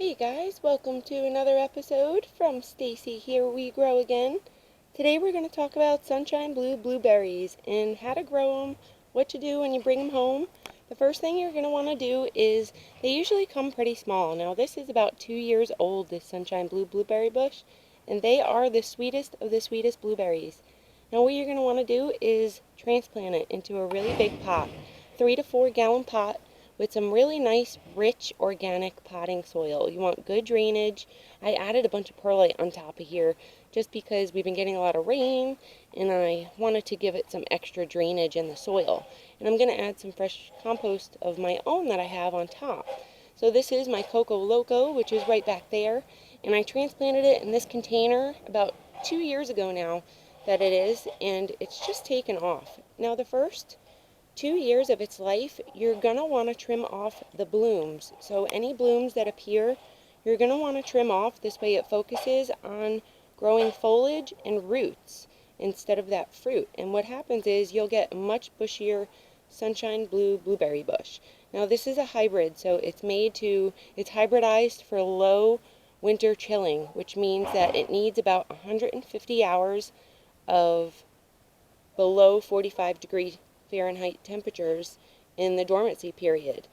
Hey guys, welcome to another episode from Stacy Here We Grow Again. Today we're going to talk about sunshine blue blueberries and how to grow them, what to do when you bring them home. The first thing you're going to want to do is, they usually come pretty small. Now this is about 2 years old, this sunshine blue blueberry bush, and they are the sweetest of the sweetest blueberries. Now what you're going to want to do is transplant it into a really big pot, 3 to 4 gallon pot, with some really nice, rich, organic potting soil. You want good drainage. I added a bunch of perlite on top of here just because we've been getting a lot of rain and I wanted to give it some extra drainage in the soil. And I'm going to add some fresh compost of my own that I have on top. So this is my Coco Loco, which is right back there. And I transplanted it in this container about 2 years ago now that it is, and it's just taken off. Now the first 2 years of its life, you're going to want to trim off the blooms. So any blooms that appear, you're going to want to trim off. This way it focuses on growing foliage and roots instead of that fruit. And what happens is you'll get a much bushier sunshine blue blueberry bush. Now this is a hybrid, so it's hybridized for low winter chilling, which means that it needs about 150 hours of below 45-degree Fahrenheit temperatures in the dormancy period,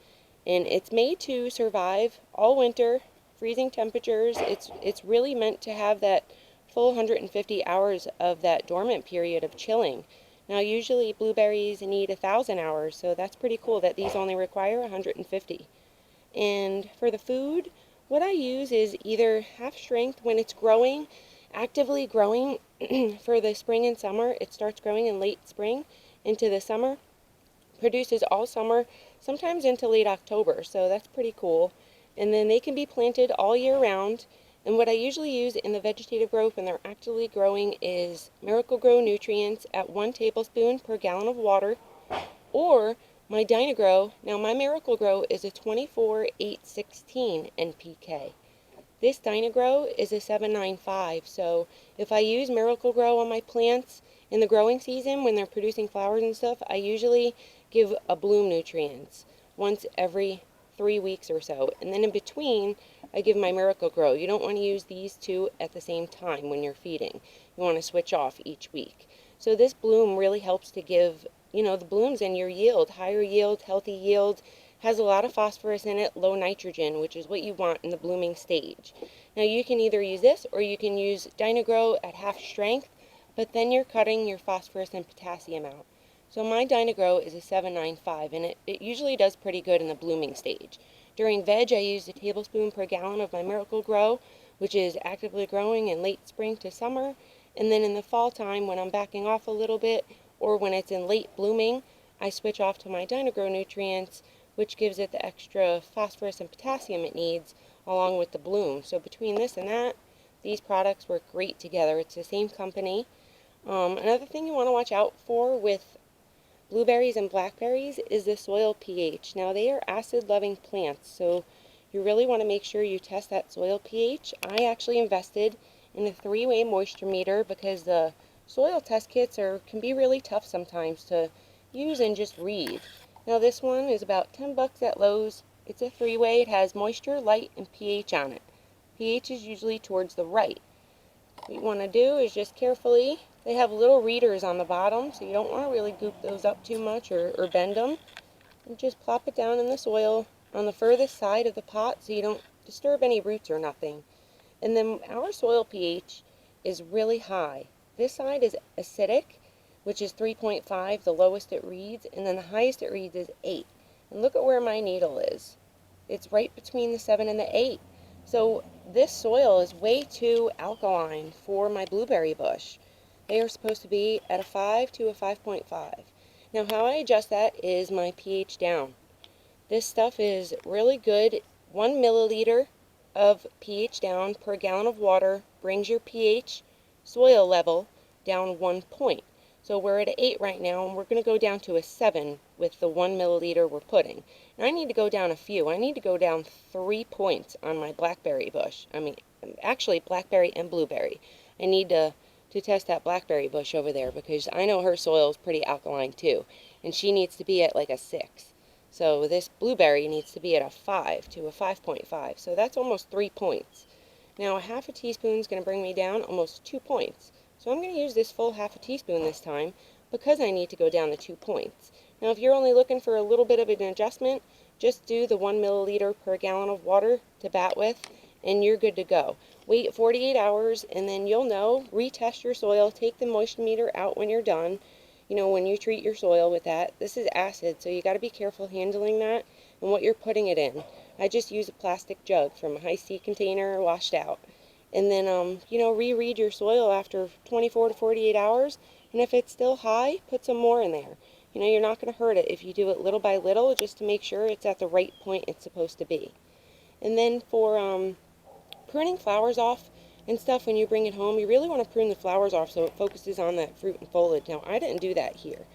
and it's made to survive all winter, freezing temperatures. It's really meant to have that full 150 hours of that dormant period of chilling. Now usually blueberries need 1,000 hours, so that's pretty cool that these only require 150. And for the food, what I use is either half strength when it's growing, actively growing for the spring and summer. It starts growing in late spring into the summer, produces all summer, sometimes into late October, so that's pretty cool. And then they can be planted all year round. And what I usually use in the vegetative growth when they're actively growing is Miracle-Gro nutrients at 1 tablespoon per gallon of water, or my Dyna-Gro. Now my Miracle-Gro is a 24-8-16 NPK. This Dyna-Gro is a 795, so if I use Miracle-Gro on my plants in the growing season when they're producing flowers and stuff, I usually give a bloom nutrients once every 3 weeks or so. And then in between, I give my Miracle-Gro. You don't want to use these two at the same time when you're feeding. You want to switch off each week. So this bloom really helps to give, the blooms and your yield, higher yield, healthy yield, has a lot of phosphorus in it, low nitrogen, which is what you want in the blooming stage. Now you can either use this or you can use Dyna-Gro at half strength, but then you're cutting your phosphorus and potassium out. So my Dyna-Gro is a 795, and it usually does pretty good in the blooming stage. During veg, I use a tablespoon per gallon of my Miracle-Gro, which is actively growing in late spring to summer. And then in the fall time, when I'm backing off a little bit, or when it's in late blooming, I switch off to my Dyna-Gro nutrients, which gives it the extra phosphorus and potassium it needs along with the bloom. So between this and that, these products work great together. It's the same company. Another thing you want to watch out for with blueberries and blackberries is the soil pH. Now they are acid-loving plants, so you really want to make sure you test that soil pH. I actually invested in a 3-way moisture meter because the soil test kits can be really tough sometimes to use and just read. Now this one is about 10 bucks at Lowe's. It's a 3-way. It has moisture, light, and pH on it. pH is usually towards the right. What you want to do is just carefully, they have little readers on the bottom, so you don't want to really goop those up too much or bend them. And just plop it down in the soil on the furthest side of the pot so you don't disturb any roots or nothing. And then our soil pH is really high. This side is acidic, which is 3.5, the lowest it reads, and then the highest it reads is 8. And look at where my needle is. It's right between the 7 and the 8. So this soil is way too alkaline for my blueberry bush. They are supposed to be at a 5 to a 5.5. Now how I adjust that is my pH down. This stuff is really good. 1 milliliter of pH down per gallon of water brings your pH soil level down 1 point. So we're at an 8 right now, and we're going to go down to a 7 with the 1 milliliter we're putting. And I need to go down a few. I need to go down 3 points on my blackberry bush. Actually blackberry and blueberry. I need to test that blackberry bush over there because I know her soil is pretty alkaline too. And she needs to be at like a 6. So this blueberry needs to be at a 5 to a 5.5. So that's almost 3 points. Now a half a teaspoon is going to bring me down almost 2 points. So I'm going to use this full half a teaspoon this time because I need to go down to 2 points. Now if you're only looking for a little bit of an adjustment, just do the 1 milliliter per gallon of water to bat with and you're good to go. Wait 48 hours and then you'll know, retest your soil, take the moisture meter out when you're done. You know, when you treat your soil with that. This is acid, so you got to be careful handling that and what you're putting it in. I just use a plastic jug from a high-C container washed out. And then, you know, reread your soil after 24 to 48 hours, and if it's still high, put some more in there. You know, you're not going to hurt it if you do it little by little, just to make sure it's at the right point it's supposed to be. And then for pruning flowers off and stuff when you bring it home, you really want to prune the flowers off so it focuses on that fruit and foliage. Now, I didn't do that here.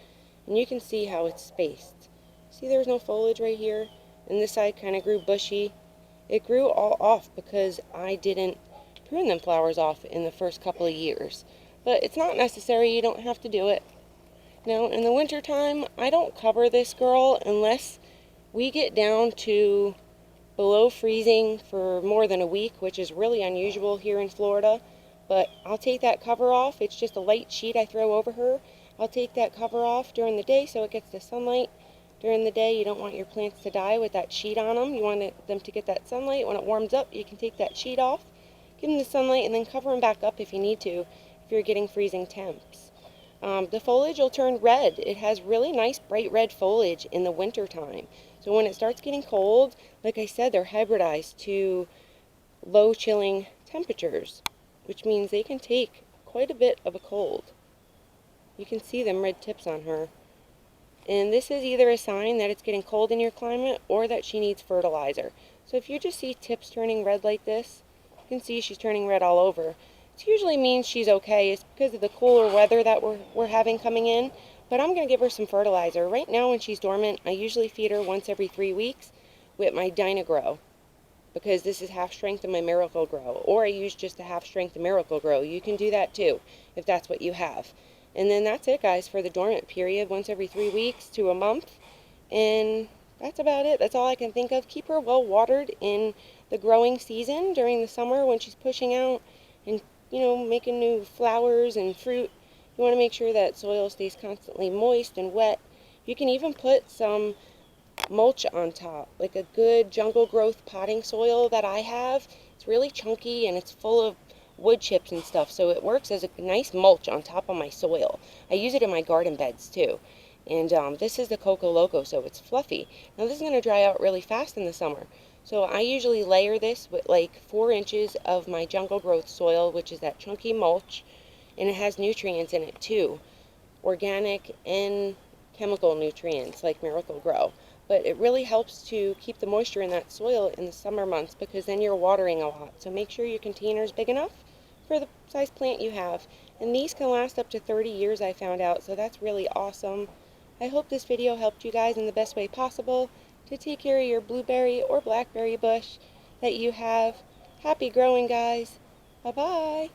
And you can see how it's spaced. See, there's no foliage right here, and this side kind of grew bushy. It grew all off because I didn't prune them flowers off in the first couple of years. But it's not necessary, you don't have to do it. Now, in the winter time, I don't cover this girl unless we get down to below freezing for more than a week, which is really unusual here in Florida. But I'll take that cover off. It's just a light sheet I throw over her. I'll take that cover off during the day so it gets the sunlight. During the day, you don't want your plants to die with that sheet on them. You want them to get that sunlight. When it warms up, you can take that sheet off, give them the sunlight, and then cover them back up if you need to, if you're getting freezing temps. The foliage will turn red. It has really nice bright red foliage in the winter time. So when it starts getting cold, like I said, they're hybridized to low chilling temperatures, which means they can take quite a bit of a cold. You can see them red tips on her. And this is either a sign that it's getting cold in your climate or that she needs fertilizer. So if you just see tips turning red like this, you can see she's turning red all over. It usually means she's okay. It's because of the cooler weather that we're having coming in. But I'm going to give her some fertilizer. Right now when she's dormant, I usually feed her once every 3 weeks with my Dynagrow, because this is half strength of my Miracle Grow. Or I use just a half strength of Miracle Grow. You can do that too, if that's what you have. And then that's it, guys, for the dormant period, once every 3 weeks to a month. And that's about it. That's all I can think of. Keep her well watered in the growing season during the summer when she's pushing out and, you know, making new flowers and fruit. You want to make sure that soil stays constantly moist and wet. You can even put some mulch on top, like a good jungle growth potting soil that I have. It's really chunky and it's full of wood chips and stuff, so it works as a nice mulch on top of my soil. I use it in my garden beds too. And this is the Coco Loco, so it's fluffy. Now this is going to dry out really fast in the summer. So I usually layer this with like 4 inches of my jungle growth soil, which is that chunky mulch, and it has nutrients in it too, organic and chemical nutrients like Miracle Grow. But it really helps to keep the moisture in that soil in the summer months, because then you're watering a lot. So make sure your container is big enough for the size plant you have. And these can last up to 30 years, I found out, so that's really awesome. I hope this video helped you guys in the best way possible to take care of your blueberry or blackberry bush that you have. Happy growing, guys. Bye-bye.